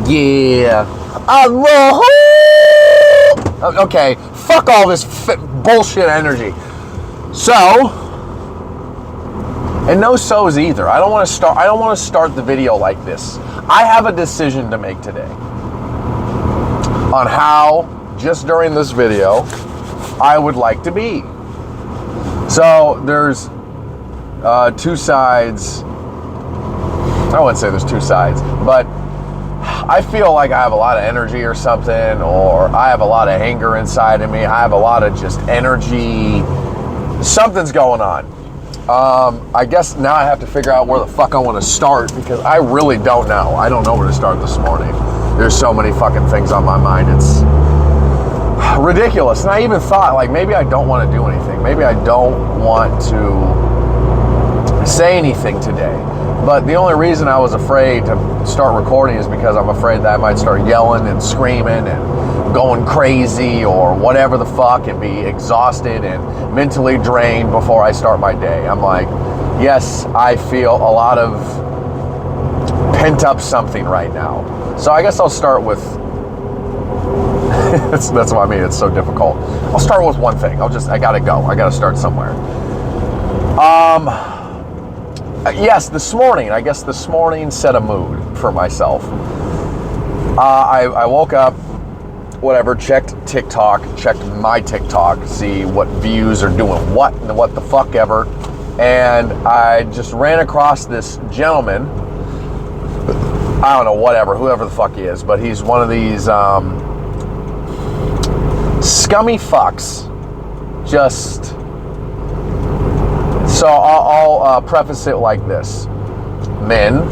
Yeah. Okay, fuck all this bullshit energy. So, and no so's either. I don't want to start the video like this. I have a decision to make today on how, just during this video, I would like to be. So there's two sides. I wouldn't say there's two sides, but I feel like I have a lot of energy or something, or I have a lot of anger inside of me. I have a lot of just energy. Something's going on. I guess now I have to figure out where the fuck I want to start, because I really don't know. I don't know where to start this morning. There's so many fucking things on my mind. It's ridiculous. And I even thought, like, maybe I don't want to do anything. Maybe I don't want to say anything today. But the only reason I was afraid to start recording is because I'm afraid that I might start yelling and screaming and going crazy or whatever the fuck, and be exhausted and mentally drained before I start my day. I'm like, yes, I feel a lot of pent up something right now. So I guess I'll start with, that's what I mean, it's so difficult. I'll start with one thing. I gotta go. I gotta start somewhere. Yes, this morning set a mood for myself. I woke up, whatever, checked my TikTok, see what views are doing what and what the fuck ever. And I just ran across this gentleman. I don't know, whoever the fuck he is, but he's one of these scummy fucks. Just... So I'll preface it like this. Men,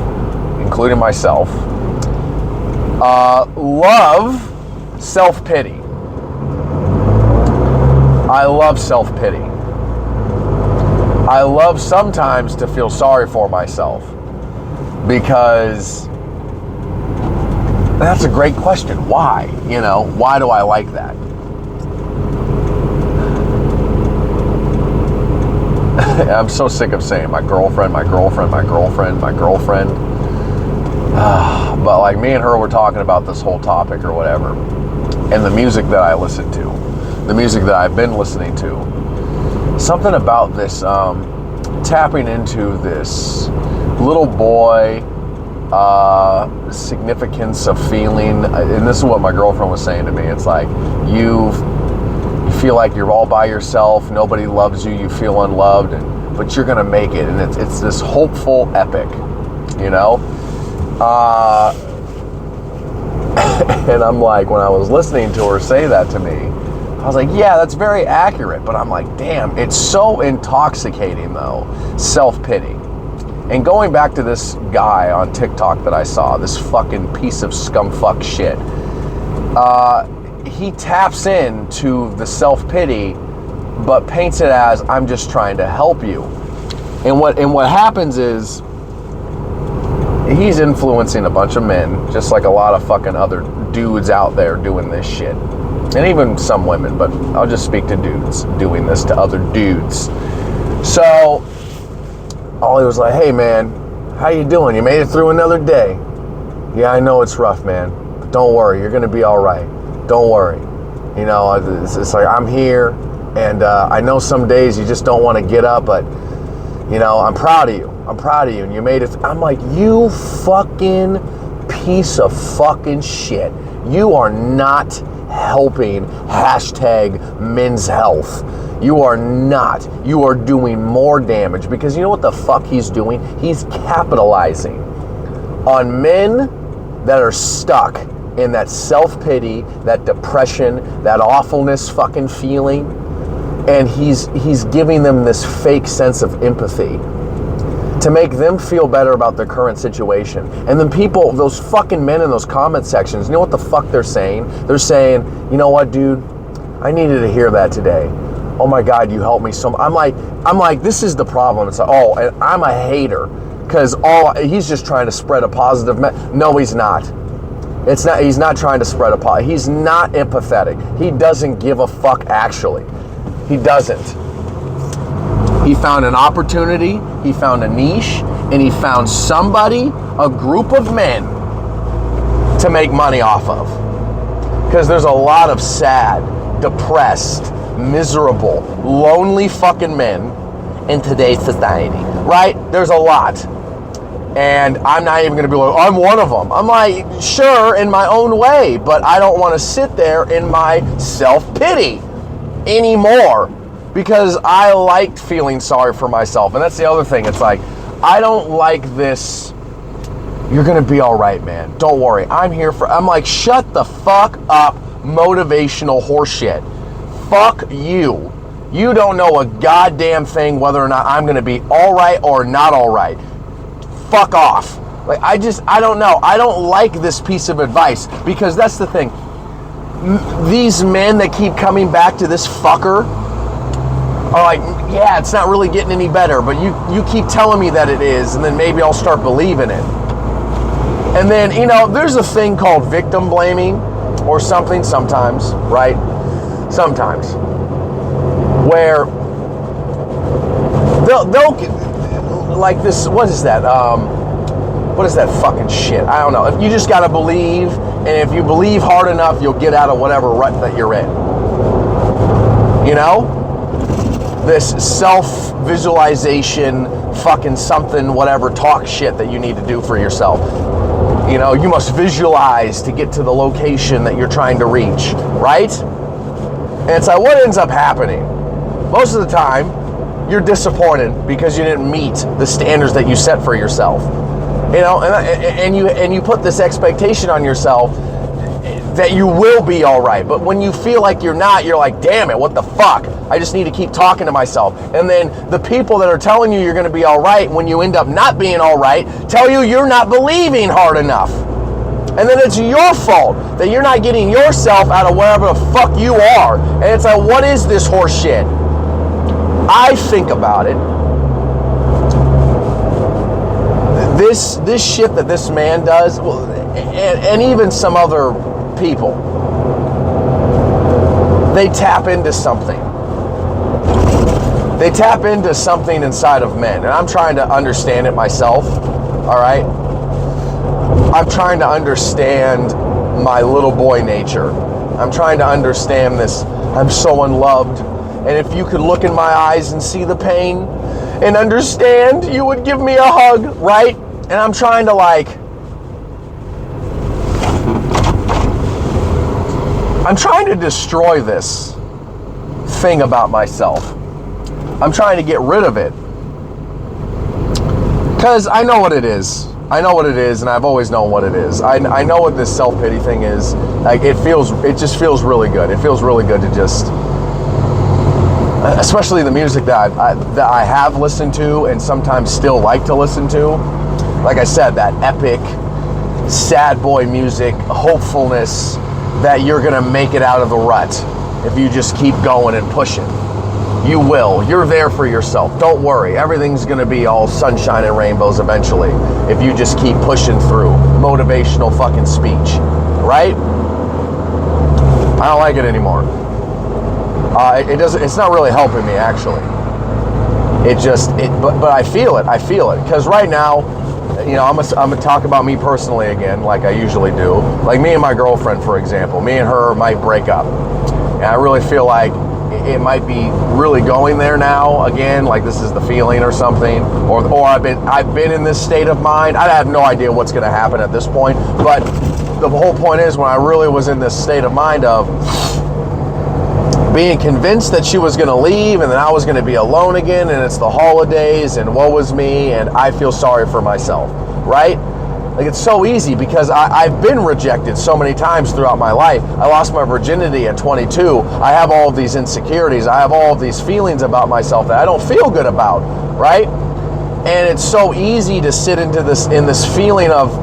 including myself, love self-pity. I love self-pity. I love sometimes to feel sorry for myself, because that's a great question. Why? Why do I like that? I'm so sick of saying my girlfriend. But like, me and her were talking about this whole topic or whatever, and the music that I listen to, the music that I've been listening to, something about this tapping into this little boy significance of feeling. And this is what my girlfriend was saying to me. It's like, you feel like you're all by yourself, nobody loves you, you feel unloved, but you're gonna make it. And it's this hopeful epic, and I'm like, when I was listening to her say that to me, I was like, yeah, that's very accurate. But I'm like, damn, it's so intoxicating though, self-pity. And going back to this guy on TikTok that I saw, this fucking piece of scumfuck shit, he taps into the self-pity, but paints it as, I'm just trying to help you. And what happens is, he's influencing a bunch of men, just like a lot of fucking other dudes out there doing this shit. And even some women, but I'll just speak to dudes doing this to other dudes. So, Ollie was like, hey man, how you doing? You made it through another day. Yeah, I know it's rough, man, but don't worry, you're gonna be all right. Don't worry. It's like, I'm here, and I know some days you just don't want to get up, but, I'm proud of you. And you made it. I'm like, you fucking piece of fucking shit. You are not helping #men's health. You are not. You are doing more damage, because you know what the fuck he's doing? He's capitalizing on men that are stuck in that self-pity, that depression, that awfulness fucking feeling, and he's giving them this fake sense of empathy to make them feel better about their current situation. And then people, those fucking men in those comment sections, you know what the fuck they're saying? They're saying, you know what, dude, I needed to hear that today. Oh my God, you helped me so much. I'm like, this is the problem. It's like, oh, and I'm a hater, because he's just trying to spread a positive No, he's not. He's not trying to spread a he's not empathetic. He doesn't give a fuck, actually. He doesn't. He found an opportunity, he found a niche, and he found somebody, a group of men, to make money off of. Because there's a lot of sad, depressed, miserable, lonely fucking men in today's society, right? There's a lot. And I'm not even going to be like, I'm one of them. I'm like, sure, in my own way, but I don't want to sit there in my self-pity anymore, because I liked feeling sorry for myself. And that's the other thing. It's like, I don't like this, you're going to be all right, man. Don't worry. I'm like, shut the fuck up, motivational horseshit. Fuck you. You don't know a goddamn thing whether or not I'm going to be all right or not all right. Fuck off. Like, I don't know. I don't like this piece of advice, because that's the thing. These men that keep coming back to this fucker are like, yeah, it's not really getting any better, but you keep telling me that it is, and then maybe I'll start believing it. And then, there's a thing called victim blaming or something sometimes, right? Sometimes. Where they'll like this, what is that? What is that fucking shit? I don't know. If you just gotta believe, and if you believe hard enough, you'll get out of whatever rut that you're in. This self-visualization, fucking something, whatever, talk shit that you need to do for yourself. You must visualize to get to the location that you're trying to reach, right? And it's like, what ends up happening? Most of the time, you're disappointed because you didn't meet the standards that you set for yourself. And you put this expectation on yourself that you will be all right. But when you feel like you're not, you're like, damn it, what the fuck? I just need to keep talking to myself. And then the people that are telling you you're going to be all right, when you end up not being all right, tell you you're not believing hard enough. And then it's your fault that you're not getting yourself out of wherever the fuck you are. And it's like, what is this horse shit? I think about it. This shit that this man does, and even some other people, they tap into something. They tap into something inside of men, and I'm trying to understand it myself, all right? I'm trying to understand my little boy nature. I'm trying to understand this. I'm so unloved. And if you could look in my eyes and see the pain and understand, you would give me a hug, right? And I'm trying to I'm trying to destroy this thing about myself. I'm trying to get rid of it. Because I know what it is. I know what it is, and I've always known what it is. I know what this self-pity thing is. Like, it just feels really good. It feels really good to just, especially the music that I have listened to and sometimes still like to listen to. Like I said, that epic, sad boy music, hopefulness that you're gonna make it out of the rut if you just keep going and pushing. You will. You're there for yourself. Don't worry. Everything's going to be all sunshine and rainbows eventually if you just keep pushing through. Motivational fucking speech. Right? I don't like it anymore. It's not really helping me, actually. But I feel it. I feel it. Because right now, I'm gonna talk about me personally again, like I usually do. Like me and my girlfriend, for example. Me and her might break up. And I really feel like it might be really going there now again, like this is the feeling or something, or I've been in this state of mind. I have no idea what's going to happen at this point, but the whole point is, when I really was in this state of mind of being convinced that she was going to leave and then I was going to be alone again, and it's the holidays and woe is me and I feel sorry for myself, right? Like, it's so easy because I've been rejected so many times throughout my life. I lost my virginity at 22. I have all of these insecurities. I have all of these feelings about myself that I don't feel good about, right? And it's so easy to sit into this feeling of,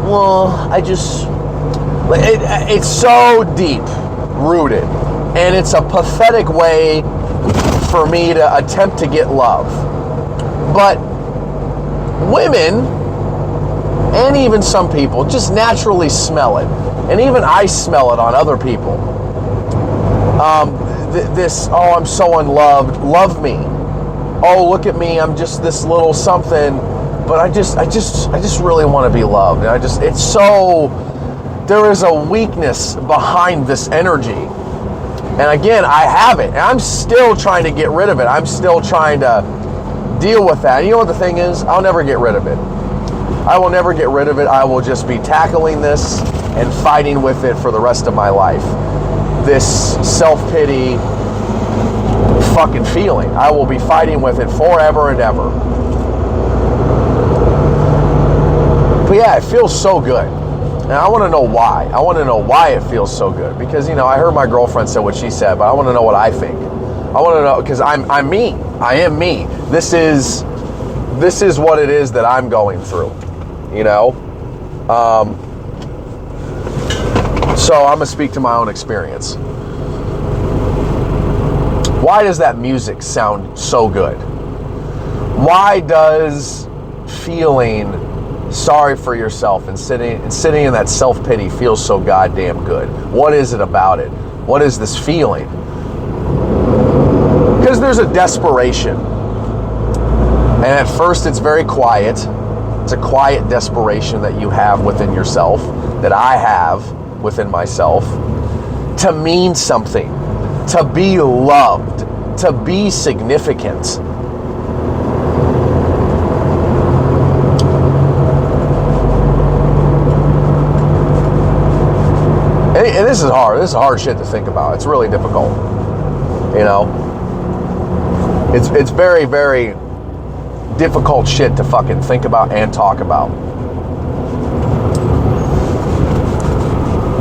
well, it's so deep rooted, and it's a pathetic way for me to attempt to get love. But women, and even some people, just naturally smell it. And even I smell it on other people. Oh, I'm so unloved. Love me. Oh, look at me. I'm just this little something. but I just really want to be loved. And there is a weakness behind this energy. And again, I have it, and I'm still trying to get rid of it. I'm still trying to deal with that. And you know what the thing is? I'll never get rid of it. I will never get rid of it. I will just be tackling this and fighting with it for the rest of my life. This self-pity fucking feeling. I will be fighting with it forever and ever. But yeah, it feels so good. And I want to know why. I want to know why it feels so good. Because, I heard my girlfriend say what she said, but I want to know what I think. I want to know, because I'm me. I am me. This is what it is that I'm going through. So I'm going to speak to my own experience. Why does that music sound so good? Why does feeling sorry for yourself and sitting in that self-pity feel so goddamn good? What is it about it? What is this feeling? Because there's a desperation. And at first it's very quiet. It's a quiet desperation that you have within yourself, that I have within myself, to mean something, to be loved, to be significant. And this is hard. This is hard shit to think about. It's really difficult. It's very, very difficult shit to fucking think about and talk about.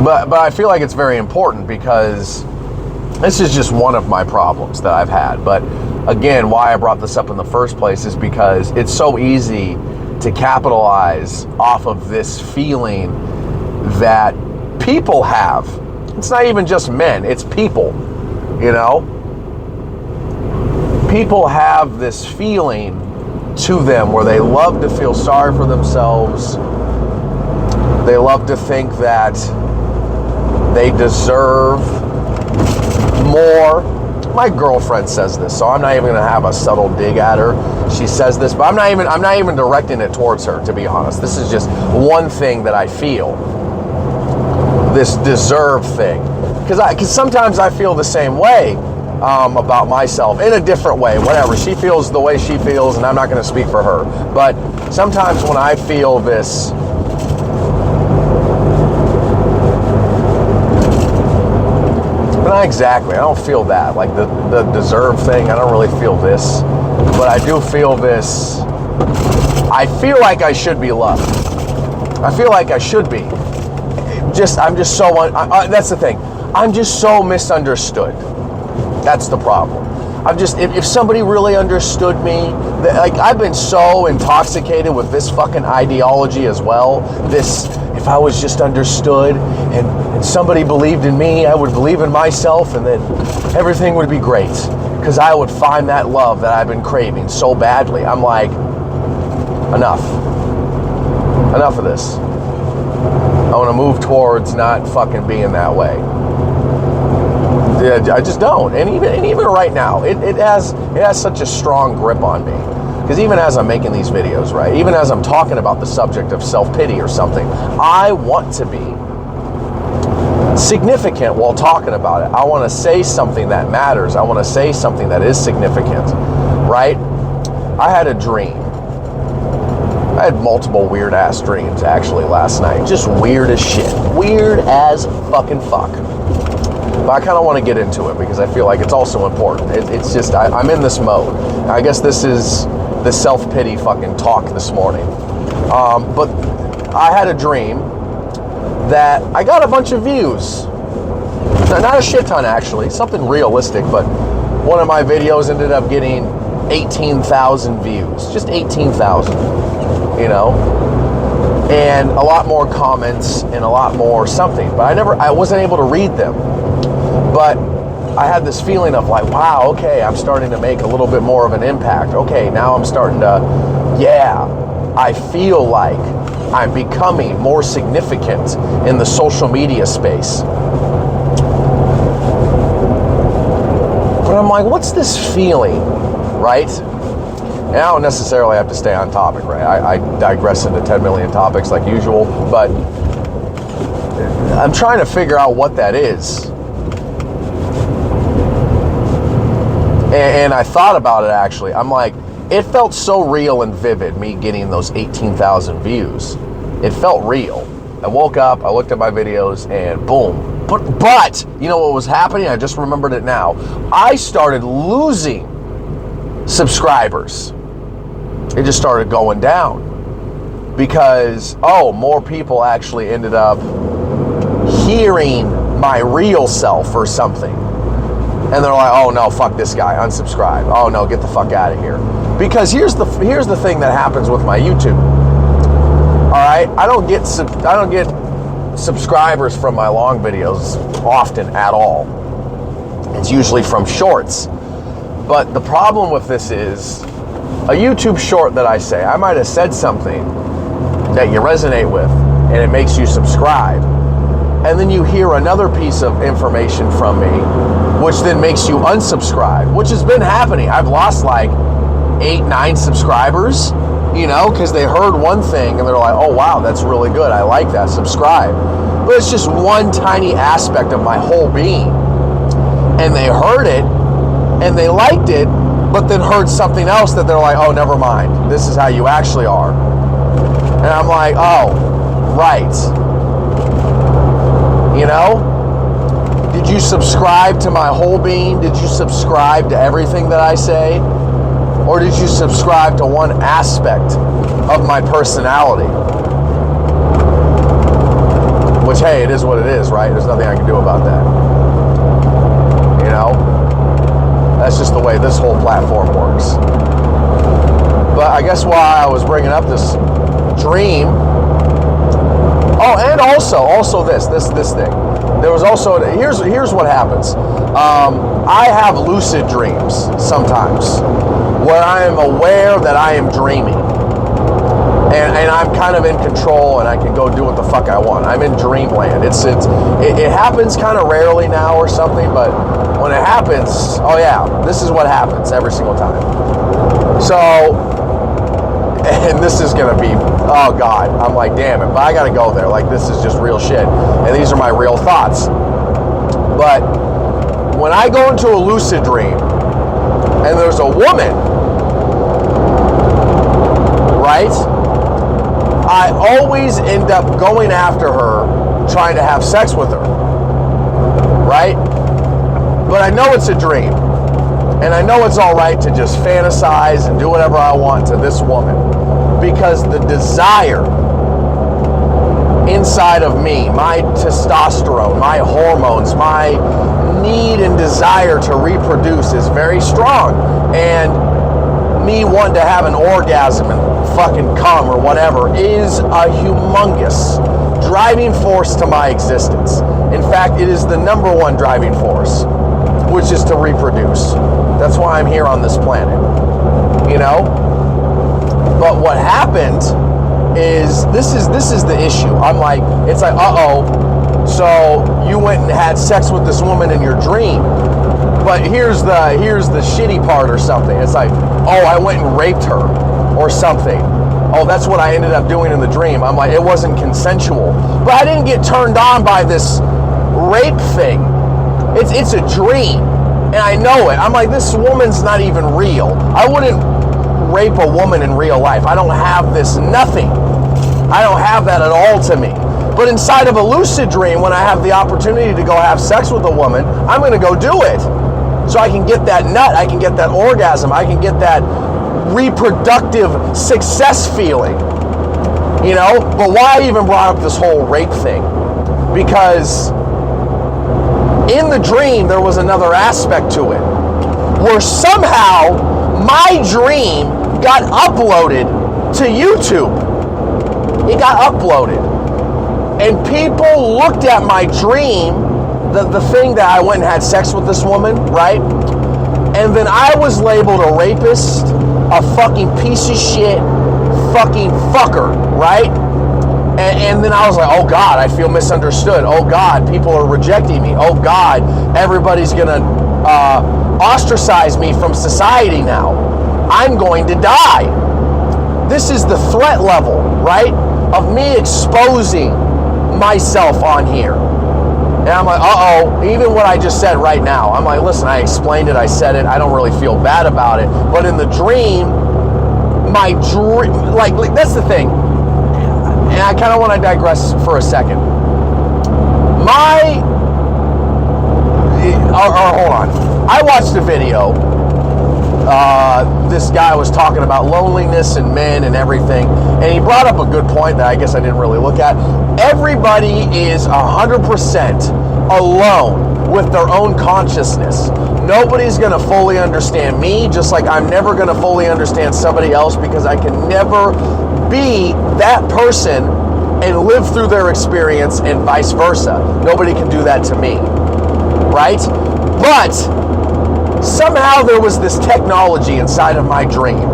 But I feel like it's very important, because this is just one of my problems that I've had. But again, why I brought this up in the first place is because it's so easy to capitalize off of this feeling that people have. It's not even just men, it's people. People have this feeling to them where they love to feel sorry for themselves. They love to think that they deserve more. My girlfriend says this, so I'm not even gonna have a subtle dig at her. She says this, but I'm not even directing it towards her, to be honest. This is just one thing that I feel. This deserve thing. Because sometimes I feel the same way about myself, in a different way, whatever. She feels the way she feels, and I'm not gonna speak for her. But sometimes when I feel this, not exactly, I don't feel that, like the deserve thing, I don't really feel this, but I do feel this. I feel like I should be loved. I feel like I should be. I'm just so, that's the thing, I'm just so misunderstood. That's the problem. If somebody really understood me, like, I've been so intoxicated with this fucking ideology as well. If I was just understood and somebody believed in me, I would believe in myself, and then everything would be great, because I would find that love that I've been craving so badly. I'm like, enough of this. I want to move towards not fucking being that way. I just don't. And even right now, it has such a strong grip on me. Because even as I'm making these videos, right, even as I'm talking about the subject of self-pity or something, I want to be significant while talking about it. I want to say something that matters. I want to say something that is significant, right? I had a dream. I had multiple weird-ass dreams, actually, last night. Just weird as shit. Weird as fucking fuck. But I kind of want to get into it, because I feel like it's also important. It's just, I'm in this mode. I guess this is the self-pity fucking talk this morning. But I had a dream that I got a bunch of views. Not a shit ton, actually. Something realistic, but one of my videos ended up getting 18,000 views. Just 18,000, and a lot more comments and a lot more something. But I wasn't able to read them. But I had this feeling of like, wow, okay, I'm starting to make a little bit more of an impact. Okay, now I'm starting to, I feel like I'm becoming more significant in the social media space. But I'm like, what's this feeling, right? And I don't necessarily have to stay on topic, right? I digress into 10 million topics like usual, but I'm trying to figure out what that is. And I thought about it, actually. I'm like, it felt so real and vivid, me getting those 18,000 views. It felt real. I woke up, I looked at my videos, and boom. But you know what was happening? I just remembered it now. I started losing subscribers. It just started going down because, more people actually ended up hearing my real self or something. And they're like, oh no, fuck this guy, unsubscribe. Oh no, get the fuck out of here. Because here's the thing that happens with my YouTube. All right, I don't get subscribers from my long videos often at all. It's usually from shorts. But the problem with this is a YouTube short that I say, I might have said something that you resonate with and it makes you subscribe. And then you hear another piece of information from me, which then makes you unsubscribe, which has been happening. I've lost like 8-9 subscribers, because they heard one thing and they're like, oh wow, that's really good. I like that, subscribe. But it's just one tiny aspect of my whole being. And they heard it and they liked it, but then heard something else that they're like, oh, never mind. This is how you actually are. And I'm like, oh, right. Did you subscribe to my whole being? Did you subscribe to everything that I say? Or did you subscribe to one aspect of my personality? Which, hey, it is what it is, right? There's nothing I can do about that. That's just the way this whole platform works. But I guess why I was bringing up this dream. Oh, and also this thing. There was also, here's what happens. I have lucid dreams sometimes where I am aware that I am dreaming. And I'm kind of in control and I can go do what the fuck I want. I'm in dreamland. It happens kind of rarely now or something, but when it happens, oh yeah, this is what happens every single time. So, and this is gonna be, oh God, I'm like, damn it, but I gotta go there. Like, this is just real shit. And these are my real thoughts. But when I go into a lucid dream and there's a woman, right? I always end up going after her, trying to have sex with her, right? But I know it's a dream. And I know it's all right to just fantasize and do whatever I want to this woman. Because the desire inside of me, my testosterone, my hormones, my need and desire to reproduce is very strong. And me wanting to have an orgasm and fucking cum or whatever is a humongous driving force to my existence. In fact, it is the number one driving force, which is to reproduce. That's why I'm here on this planet, But what happened is, this is the issue. I'm like, it's like, so you went and had sex with this woman in your dream. But here's the shitty part or something. It's like, I went and raped her or something. Oh, that's what I ended up doing in the dream. I'm like, it wasn't consensual. But I didn't get turned on by this rape thing. It's a dream. And I know it. I'm like, this woman's not even real. I wouldn't rape a woman in real life. I don't have this, nothing. I don't have that at all to me. But inside of a lucid dream, when I have the opportunity to go have sex with a woman, I'm going to go do it. So I can get that nut, I can get that orgasm, I can get that reproductive success feeling. But why I even brought up this whole rape thing? Because in the dream, there was another aspect to it, where somehow my dream got uploaded to YouTube. It got uploaded. And people looked at my dream, the thing that I went and had sex with this woman, right? And then I was labeled a rapist, a fucking piece of shit, fucking fucker, right? And then I was like, oh God, I feel misunderstood. Oh God, people are rejecting me. Oh God, everybody's gonna ostracize me from society now. I'm going to die. This is the threat level, right? Of me exposing myself on here. And I'm like, uh-oh, even what I just said right now, I'm like, listen, I explained it, I said it, I don't really feel bad about it. But in the dream, my dream, like that's the thing. And I kind of want to digress for a second. Hold on. I watched a video. This guy was talking about loneliness and men and everything, and he brought up a good point that I guess I didn't really look at. Everybody is 100% alone with their own consciousness. Nobody's going to fully understand me, just like I'm never going to fully understand somebody else, because I can never be that person and live through their experience, and vice versa. Nobody can do that to me, right? But somehow there was this technology inside of my dream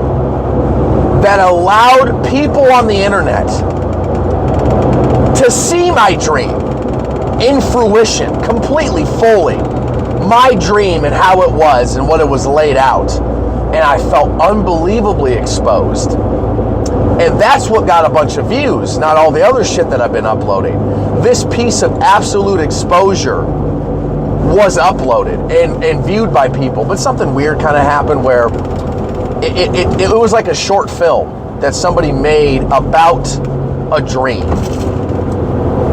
that allowed people on the internet to see my dream in fruition, completely, fully. My dream and how it was and what it was laid out. And I felt unbelievably exposed. And that's what got a bunch of views, not all the other shit that I've been uploading. This piece of absolute exposure was uploaded and viewed by people, but something weird kind of happened where it was like a short film that somebody made about a dream,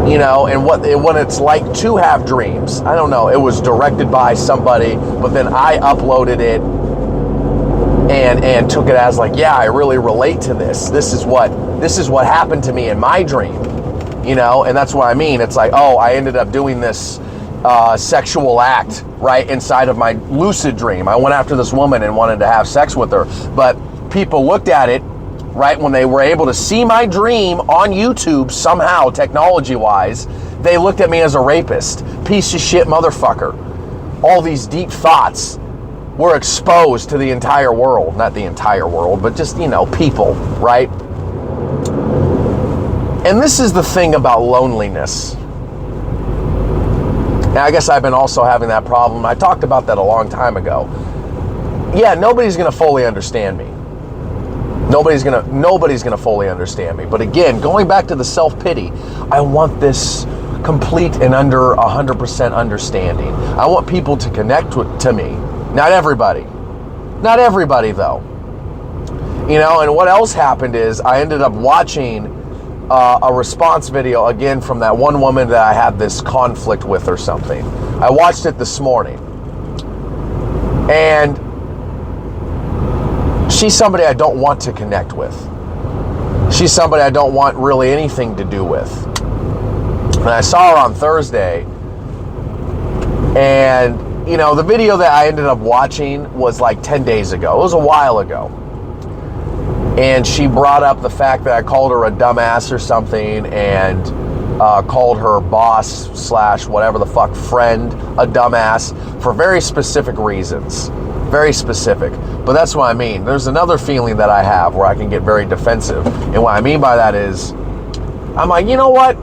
you know, and what it's like to have dreams. I don't know. It was directed by somebody, but then I uploaded it and took it as like, yeah, I really relate to this. This is what happened to me in my dream, you know, and that's what I mean. It's like, oh, I ended up doing this sexual act right inside of my lucid dream. I went after this woman and wanted to have sex with her, but people looked at it right when they were able to see my dream on YouTube somehow, technology-wise. They looked at me as a rapist, piece of shit motherfucker. All these deep thoughts were exposed to the entire world. Not the entire world, but just, you know, people, right? And this is the thing about loneliness. And I guess I've been also having that problem. I talked about that a long time ago. Yeah, nobody's going to fully understand me. Nobody's gonna fully understand me. But again, going back to the self-pity, I want this complete and under 100% understanding. I want people to connect to me. Not everybody. Not everybody, though. You know, and what else happened is I ended up watching a response video, again, from that one woman that I had this conflict with or something. I watched it this morning. And she's somebody I don't want to connect with. She's somebody I don't want really anything to do with. And I saw her on Thursday, and, you know, the video that I ended up watching was like 10 days ago. It was a while ago. And she brought up the fact that I called her a dumbass or something, and called her boss / whatever the fuck friend a dumbass for very specific reasons. Very specific. But that's what I mean. There's another feeling that I have where I can get very defensive. And what I mean by that is, I'm like, you know what?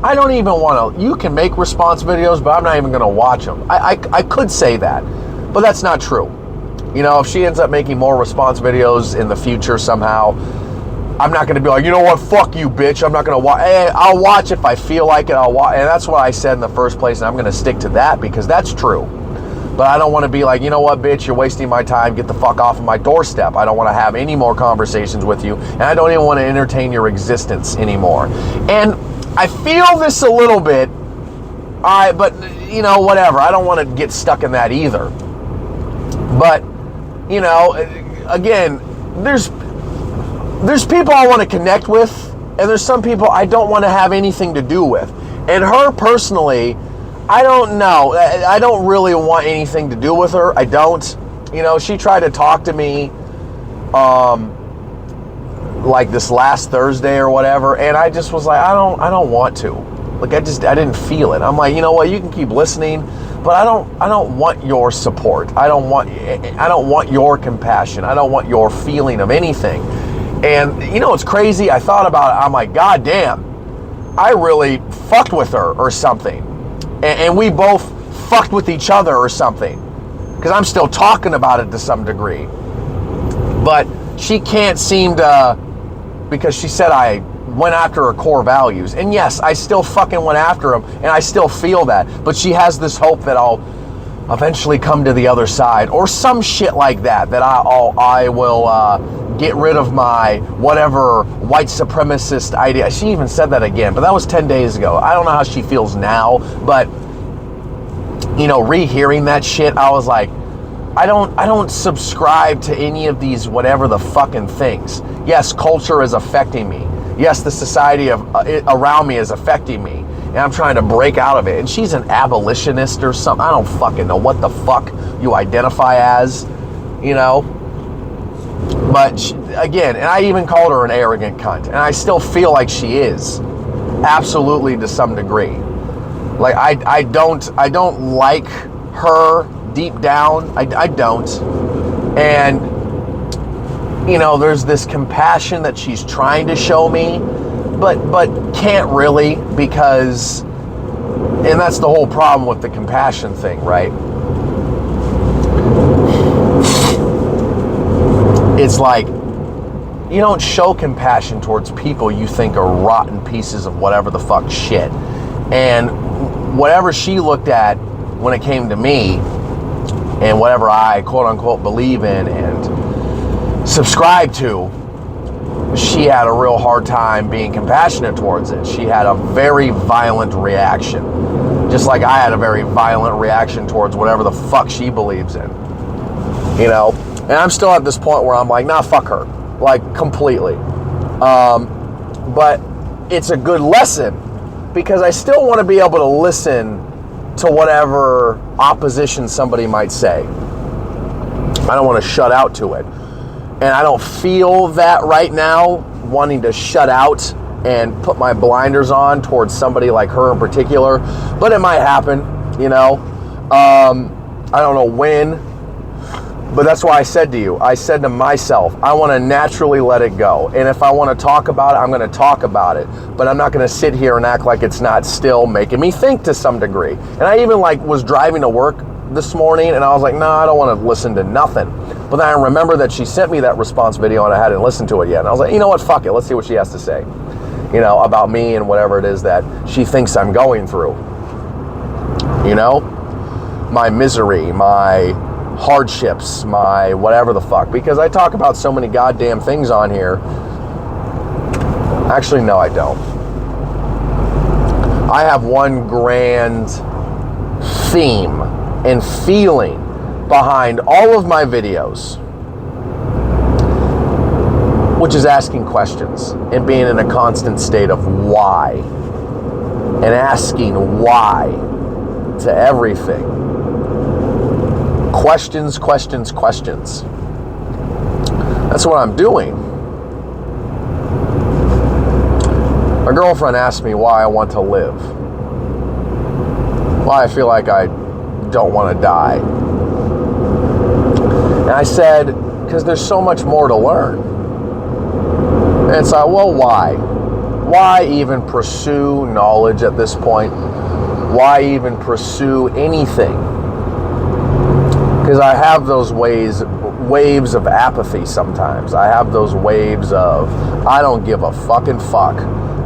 I don't even want to. You can make response videos, but I'm not even going to watch them. I could say that, but that's not true. You know, if she ends up making more response videos in the future somehow, I'm not going to be like, you know what, fuck you, bitch. I'm not going to watch. I'll watch if I feel like it. I'll watch. And that's what I said in the first place, and I'm going to stick to that because that's true. But I don't want to be like, you know what, bitch, you're wasting my time. Get the fuck off of my doorstep. I don't want to have any more conversations with you, and I don't even want to entertain your existence anymore. And I feel this a little bit, but, you know, whatever. I don't want to get stuck in that either. But, you know, again, there's people I want to connect with, and there's some people I don't want to have anything to do with. And her personally, I don't know. I don't really want anything to do with her. I don't. You know, she tried to talk to me like this last Thursday or whatever, and I just was like, I don't want to. Like I didn't feel it. I'm like, you know what, you can keep listening, but I don't want your support. I don't want your compassion. I don't want your feeling of anything. And you know what's crazy? I thought about it. I'm like, God damn, I really fucked with her or something. And we both fucked with each other or something. Because I'm still talking about it to some degree. But she can't seem to, because she said I went after her core values. And yes, I still fucking went after them, and I still feel that. But she has this hope that I'll eventually come to the other side, or some shit like that, that I will get rid of my whatever white supremacist idea. She even said that again, but that was 10 days ago. I don't know how she feels now, but, you know, rehearing that shit, I was like, I don't subscribe to any of these whatever the fucking things. Yes, culture is affecting me. Yes, the society around me is affecting me, and I'm trying to break out of it. And she's an abolitionist or something. I don't fucking know what the fuck you identify as, you know. But she, again, and I even called her an arrogant cunt, and I still feel like she is, absolutely, to some degree. Like I don't like her deep down. I don't. And, you know, there's this compassion that she's trying to show me, but can't really, because, and that's the whole problem with the compassion thing, right? It's like, you don't show compassion towards people you think are rotten pieces of whatever the fuck shit. And whatever she looked at when it came to me, and whatever I quote unquote believe in and subscribe to, she had a real hard time being compassionate towards it. She had a very violent reaction, just like I had a very violent reaction towards whatever the fuck she believes in, you know. And I'm still at this point where I'm like, nah, fuck her, like, completely. But it's a good lesson, because I still want to be able to listen to whatever opposition somebody might say. I don't want to shut out to it. And I don't feel that right now, wanting to shut out and put my blinders on towards somebody like her in particular. But it might happen, you know. I don't know when. But that's why I said to myself, I want to naturally let it go. And if I want to talk about it, I'm going to talk about it. But I'm not going to sit here and act like it's not still making me think to some degree. And I even was driving to work this morning, and I was like, I don't want to listen to nothing. But then I remember that she sent me that response video, and I hadn't listened to it yet. And I was like, you know what, fuck it. Let's see what she has to say, you know, about me and whatever it is that she thinks I'm going through. You know, my misery, my hardships, my whatever the fuck, because I talk about so many goddamn things on here. Actually, no, I don't. I have one grand theme and feeling behind all of my videos, which is asking questions and being in a constant state of why, and asking why to everything. Questions, questions, questions. That's what I'm doing. My girlfriend asked me why I want to live. Why I feel like I don't want to die. And I said, because there's so much more to learn. And it's like, well, why? Why even pursue knowledge at this point? Why even pursue anything? Because I have those waves of apathy sometimes. I have those waves of, I don't give a fucking fuck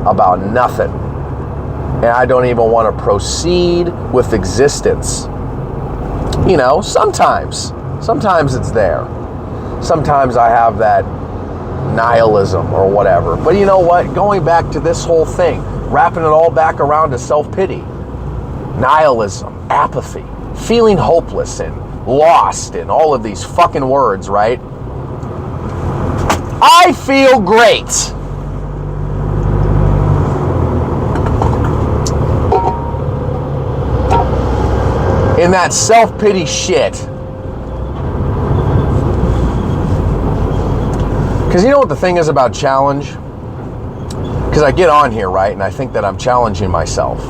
about nothing. And I don't even want to proceed with existence. You know, sometimes it's there. Sometimes I have that nihilism or whatever. But you know what? Going back to this whole thing, wrapping it all back around to self-pity, nihilism, apathy, feeling hopeless and lost in all of these fucking words, right? I feel great. In that self-pity shit. Because you know what the thing is about challenge? Because I get on here, right, and I think that I'm challenging myself.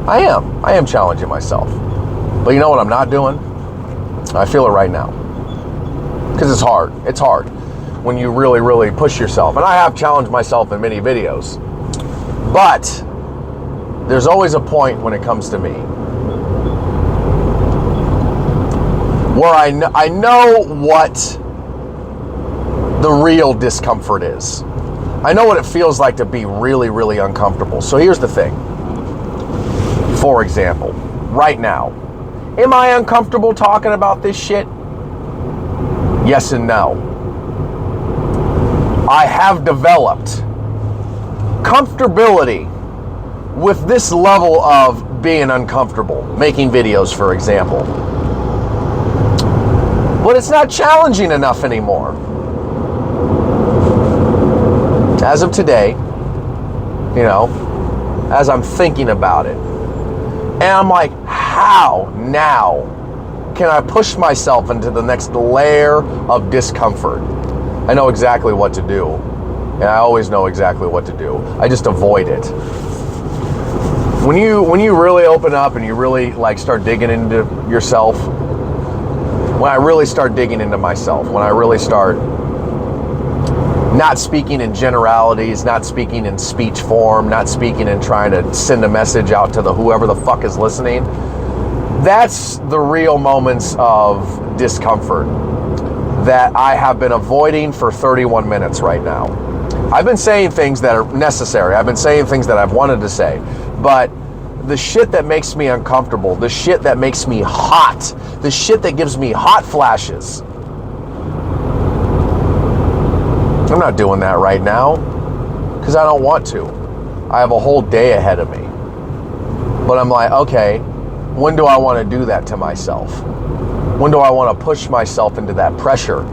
I am challenging myself. But you know what I'm not doing? I feel it right now. Because it's hard. It's hard when you really, really push yourself. And I have challenged myself in many videos. But there's always a point when it comes to me where I know what the real discomfort is. I know what it feels like to be really, really uncomfortable. So here's the thing. For example, right now, am I uncomfortable talking about this shit? Yes and no. I have developed comfortability with this level of being uncomfortable, making videos, for example. But it's not challenging enough anymore. As of today, you know, as I'm thinking about it, and I'm like, how now can I push myself into the next layer of discomfort? I know exactly what to do. And I always know exactly what to do. I just avoid it. When you really open up and you really like start digging into yourself, when I really start digging into myself, when I really start not speaking in generalities, not speaking in speech form, not speaking and trying to send a message out to the whoever the fuck is listening, that's the real moments of discomfort that I have been avoiding for 31 minutes right now. I've been saying things that are necessary. I've been saying things that I've wanted to say. But the shit that makes me uncomfortable, the shit that makes me hot, the shit that gives me hot flashes, I'm not doing that right now because I don't want to. I have a whole day ahead of me. But I'm like, okay, when do I want to do that to myself? When do I want to push myself into that pressure?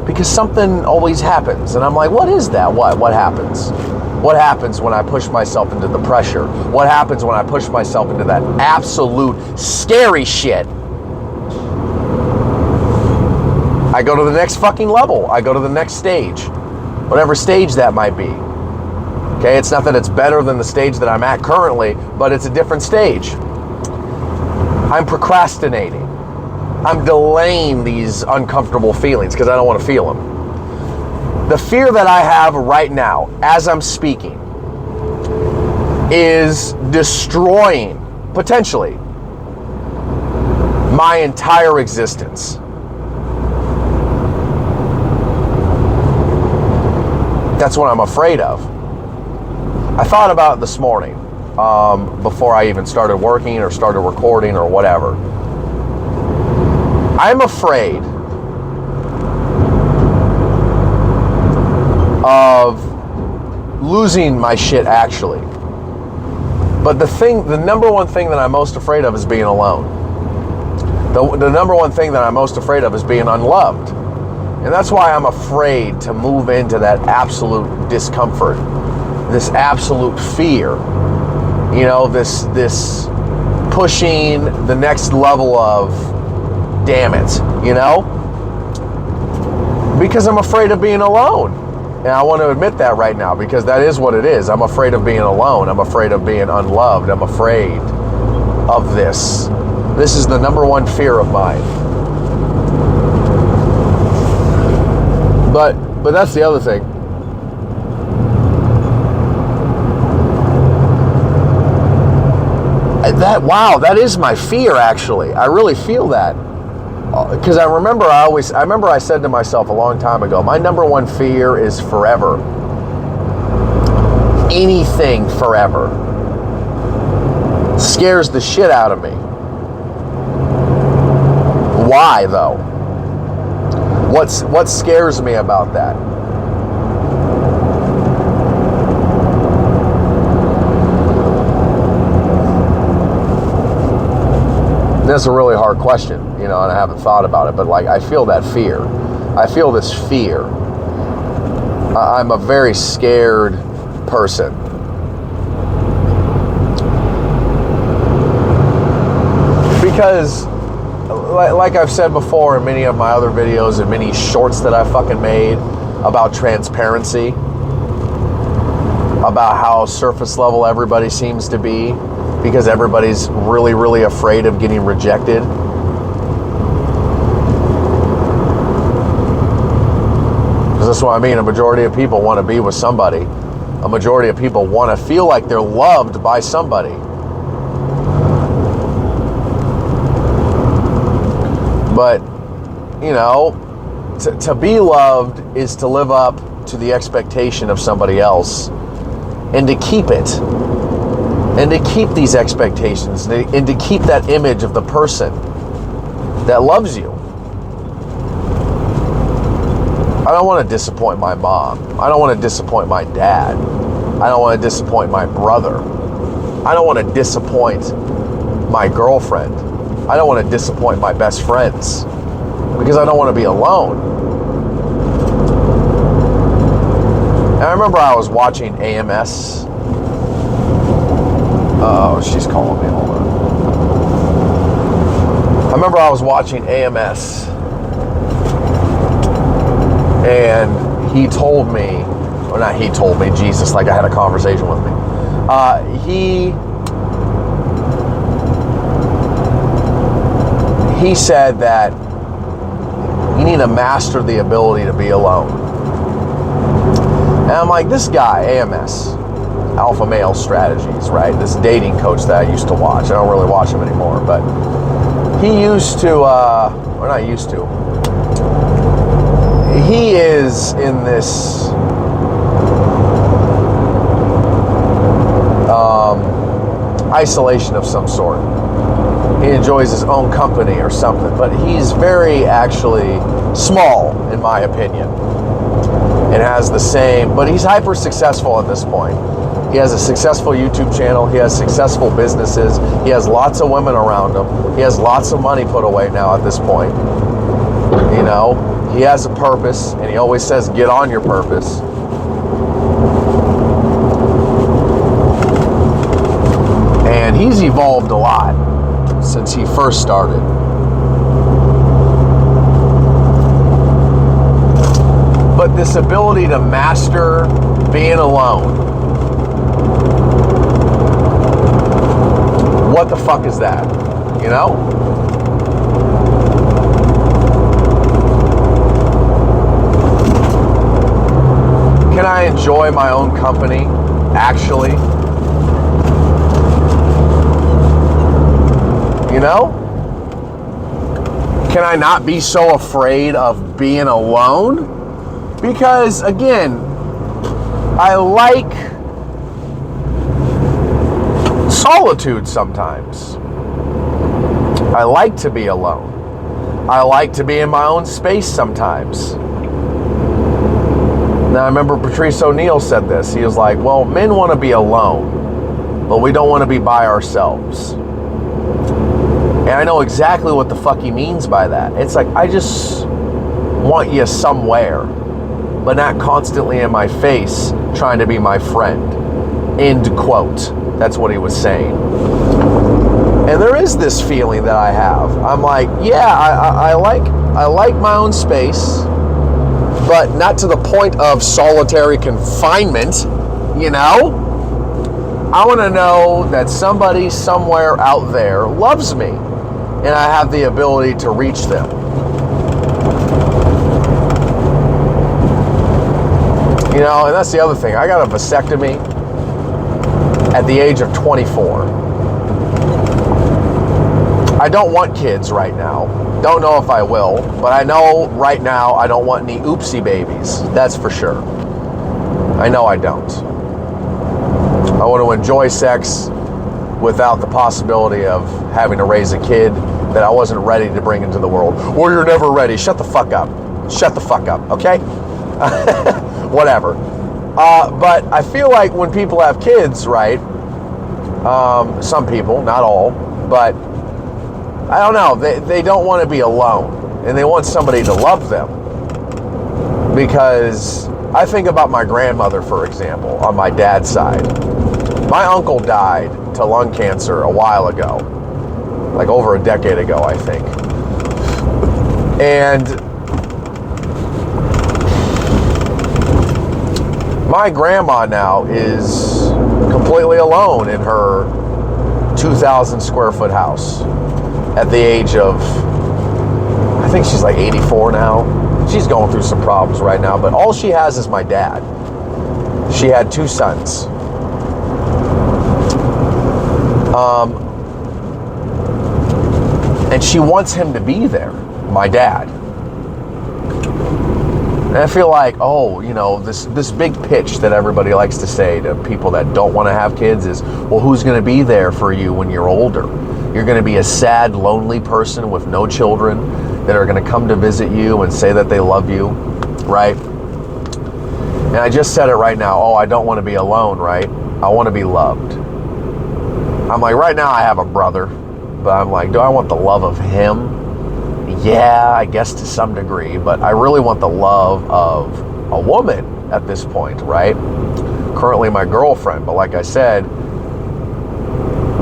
Because something always happens. And I'm like, what is that? What happens? What happens when I push myself into the pressure? What happens when I push myself into that absolute scary shit? I go to the next fucking level. I go to the next stage. Whatever stage that might be. Okay, it's not that it's better than the stage that I'm at currently, but it's a different stage. I'm procrastinating. I'm delaying these uncomfortable feelings because I don't want to feel them. The fear that I have right now, as I'm speaking, is destroying, potentially, my entire existence. That's what I'm afraid of. I thought about it this morning, before I even started working or started recording or whatever. I'm afraid of losing my shit actually. But the number one thing that I'm most afraid of is being alone. The number one thing that I'm most afraid of is being unloved. And that's why I'm afraid to move into that absolute discomfort, this absolute fear, you know, this pushing the next level of damn it, you know? Because I'm afraid of being alone. And I want to admit that right now because that is what it is. I'm afraid of being alone. I'm afraid of being unloved. I'm afraid of this. This is the number one fear of mine. But that's the other thing. That is my fear actually. I really feel that. Because I remember I said to myself a long time ago, my number one fear is forever. Anything forever. Scares the shit out of me. Why though? What scares me about that? That's a really hard question, you know, and I haven't thought about it, but like I feel that fear. I feel this fear. I'm a very scared person. Because like I've said before in many of my other videos and many shorts that I fucking made about transparency, about how surface level everybody seems to be because everybody's really, really afraid of getting rejected. Because that's what I mean. A majority of people want to be with somebody. A majority of people want to feel like they're loved by somebody. But, you know, to be loved is to live up to the expectation of somebody else and to keep it. And to keep these expectations and to keep that image of the person that loves you. I don't want to disappoint my mom. I don't want to disappoint my dad. I don't want to disappoint my brother. I don't want to disappoint my girlfriend. I don't want to disappoint my best friends because I don't want to be alone. And I remember I was watching AMS. Oh, she's calling me. Hold on. I remember I was watching AMS, and he told me, or not he told me, Jesus, like I had a conversation with me. He said that you need to master the ability to be alone. And I'm like, this guy, AMS, Alpha Male Strategies, right? This dating coach that I used to watch. I don't really watch him anymore, but he used to, or not used to, he is in this isolation of some sort. He enjoys his own company or something, but he's very actually small, in my opinion, and has the same, but he's hyper successful at this point. He has a successful YouTube channel. He has successful businesses. He has lots of women around him. He has lots of money put away now at this point. You know, he has a purpose, and he always says, get on your purpose. And he's evolved a lot since he first started. But this ability to master being alone, what the fuck is that? You know? Can I enjoy my own company, actually? You know? Can I not be so afraid of being alone? Because, again, I like solitude sometimes. I like to be alone. I like to be in my own space sometimes. Now, I remember Patrice O'Neal said this. He was like, well, men want to be alone, but we don't want to be by ourselves. And I know exactly what the fuck he means by that. It's like, I just want you somewhere, but not constantly in my face trying to be my friend. End quote. That's what he was saying. And there is this feeling that I have. I'm like, yeah, I like my own space, but not to the point of solitary confinement, you know? I want to know that somebody somewhere out there loves me, and I have the ability to reach them. You know, and that's the other thing. I got a vasectomy at the age of 24. I don't want kids right now. Don't know if I will, but I know right now I don't want any oopsie babies. That's for sure. I know I don't. I want to enjoy sex without the possibility of having to raise a kid that I wasn't ready to bring into the world. Well, you're never ready. Shut the fuck up. Shut the fuck up, okay? Whatever. But I feel like when people have kids, right? Some people, not all, but I don't know. They don't want to be alone, and they want somebody to love them. Because I think about my grandmother, for example, on my dad's side. My uncle died to lung cancer a while ago, like over a decade ago, I think. And my grandma now is completely alone in her 2,000 square foot house at the age of, I think she's like 84 now. She's going through some problems right now, but all she has is my dad. She had 2 sons. And she wants him to be there, my dad. And I feel like, this big pitch that everybody likes to say to people that don't want to have kids is, well, who's going to be there for you when you're older? You're going to be a sad, lonely person with no children that are going to come to visit you and say that they love you, right? And I just said it right now. I don't want to be alone, right? I want to be loved. I'm like, right now I have a brother, but I'm like, do I want the love of him? Yeah, I guess to some degree, but I really want the love of a woman at this point, right? Currently my girlfriend, but like I said,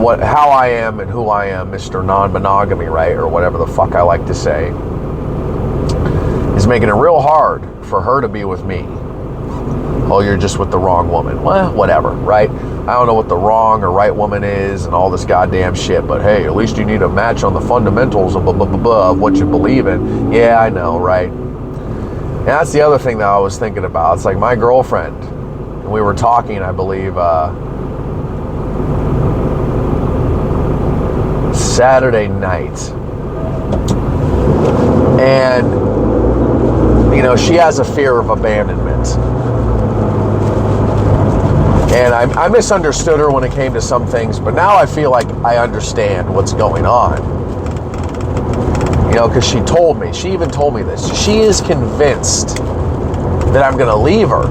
how I am and who I am, Mr. Non-monogamy, right? Or whatever the fuck I like to say, is making it real hard for her to be with me. Oh, you're just with the wrong woman. Well, whatever, right? I don't know what the wrong or right woman is and all this goddamn shit, but hey, at least you need a match on the fundamentals of of what you believe in. Yeah, I know, right? And that's the other thing that I was thinking about. It's like my girlfriend, and we were talking, I believe, Saturday night. And, she has a fear of abandonment. And I misunderstood her when it came to some things, but now I feel like I understand what's going on. Because she even told me this. She is convinced that I'm going to leave her.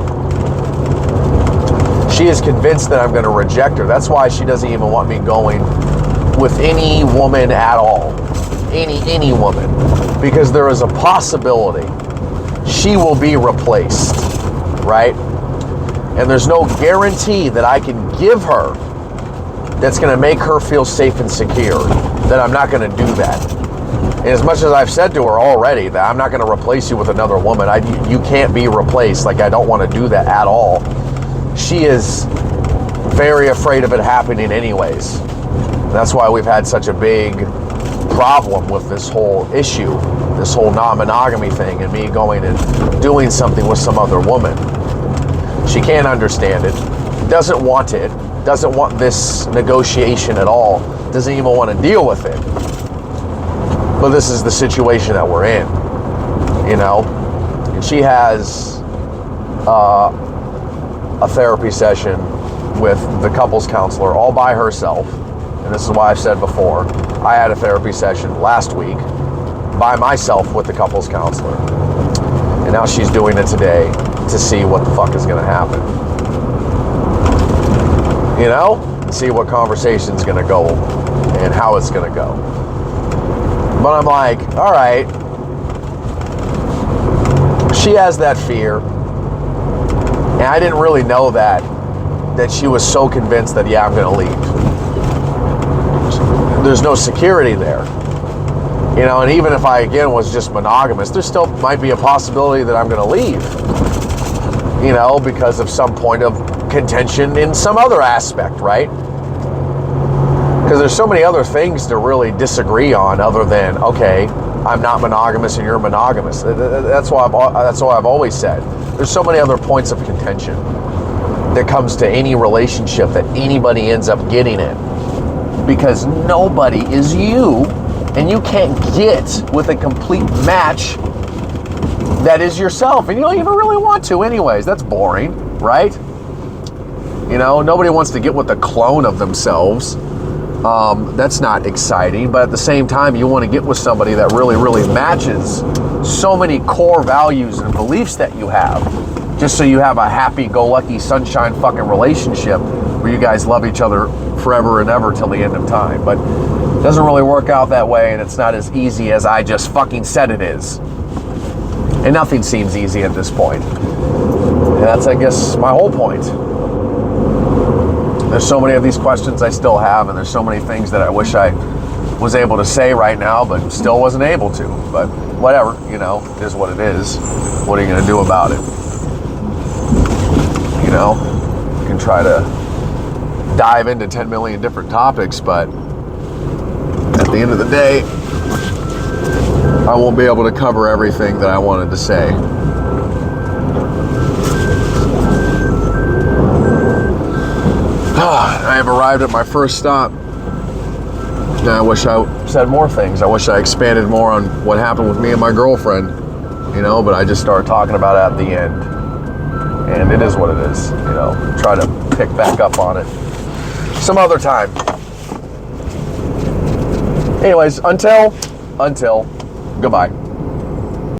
She is convinced that I'm going to reject her. That's why she doesn't even want me going with any woman at all. Any woman. Because there is a possibility she will be replaced, right? And there's no guarantee that I can give her that's going to make her feel safe and secure, that I'm not going to do that. And as much as I've said to her already that I'm not going to replace you with another woman, you can't be replaced, like I don't want to do that at all. She is very afraid of it happening anyways. That's why we've had such a big problem with this whole issue, this whole non-monogamy thing, and me going and doing something with some other woman. She can't understand it, doesn't want this negotiation at all, doesn't even want to deal with it. But this is the situation that we're in, And she has a therapy session with the couples counselor all by herself. And this is why I've said before, I had a therapy session last week by myself with the couples counselor. And now she's doing it today to see what the fuck is going to happen. See what conversation's going to go and how it's going to go. But I'm like, all right. She has that fear. And I didn't really know that she was so convinced that, yeah, I'm going to leave. There's no security there. And even if I, again, was just monogamous, there still might be a possibility that I'm going to leave. Because of some point of contention in some other aspect, right? Because there's so many other things to really disagree on other than, okay, I'm not monogamous and you're monogamous. That's what I've always said. There's so many other points of contention that comes to any relationship that anybody ends up getting in. Because nobody is you, and you can't get with a complete match that is yourself, and you don't even really want to anyways. That's boring, right? Nobody wants to get with a clone of themselves. That's not exciting, but at the same time, you want to get with somebody that really, really matches so many core values and beliefs that you have, just so you have a happy-go-lucky, sunshine fucking relationship where you guys love each other forever and ever till the end of time. But it doesn't really work out that way, and it's not as easy as I just fucking said it is. And nothing seems easy at this point. And that's, I guess, my whole point. There's so many of these questions I still have, and there's so many things that I wish I was able to say right now, but still wasn't able to. But whatever, it is what it is. What are you going to do about it? You can try to dive into 10 million different topics, but at the end of the day, I won't be able to cover everything that I wanted to say. I have arrived at my first stop. And I wish I said more things. I wish I expanded more on what happened with me and my girlfriend. you know, but I just started talking about it at the end. And it is what it is, you know. Try to pick back up on it some other time. Anyways, until, goodbye.